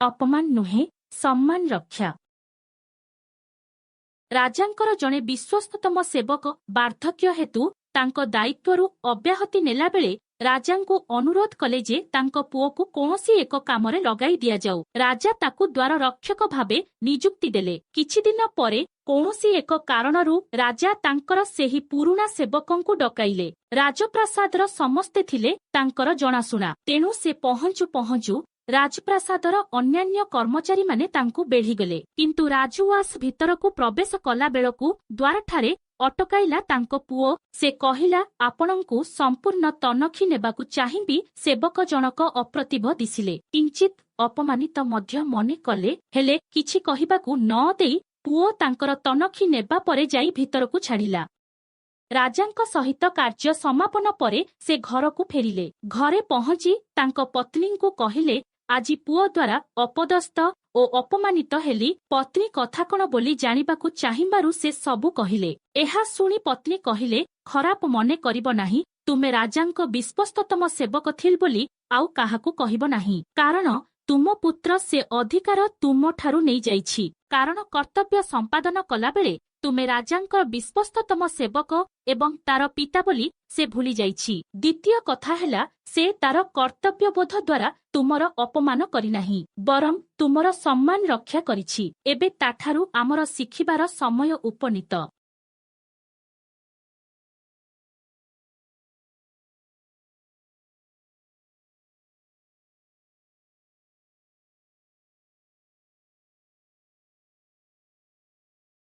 अपमान नुहे सम्मान रक्षा। राजांकर जणे विश्वस्ततम सेवक वार्धक्य हेतु तांको दायित्वरु अव्याहति नेला बेले राजांकु अनुरोध कले जे तांको पुओकु कोनोसी एक कामरे लगाई दिया जाऊ। राजा ताकु द्वार रक्षक भावे नियुक्ति देले। किछि दिन परे कोनोसी एक कारणरु राजा तांकर सेही पुरुणा सेवकंकु डकाइले। राजप्रासादर समस्ते थिले तांकर जणाशुणा, तेणु से पहुंचु पहुंचु राजप्रासादर अन्यान्य कर्मचारी माने तांकु बेढिगले। किंतु राजउआस भितरकु प्रवेश कला बेलकु द्वारठारे अटकाइला तांको पुओ। से कहिला, आपणंकु संपूर्ण तनखी नेबाकु चाहिबी। सेवक जनक अप्रतिभ दिसिले, किंचित अपमानित मध्य मने कले, हेले किछि कहिबाकु न देई पुओ तांकर तनखी नेबा परे जाई भितरकु छाडिला। राजांक सहित कार्य समापन परे से घरकु फेरिले। घरे पहुंची तांको पत्नींकु कहिले, आजी पुओ द्वारा अपदस्थ ओ अपमानित हेली। पत्नी कथा कण बोली जानिबाकु चाहिबारु से सबु कहिले। एहा सुनी पत्नी कहिले, खराप मने करिब नाही। तुमे राजांक विश्वस्ततम सेवक थिल बोली आउ काहाकु कहिब नाही, कारण तुम पुत्र से अधिकार तुम ठारु नै जाइछि। कारण कर्तव्य संपादन कला बेले तुमे राजांक विश्वस्ततम सेवक एवं तार पिता बोली से भूली जाइछि। द्वितीय कथा हेला, से तार कर्तव्यबोध द्वारा तुमर अपमान करि नाही, बरम तुमर सम्मान रक्षा करिछि। एबे ताठारु आमर शिखिबार समय उपनीत।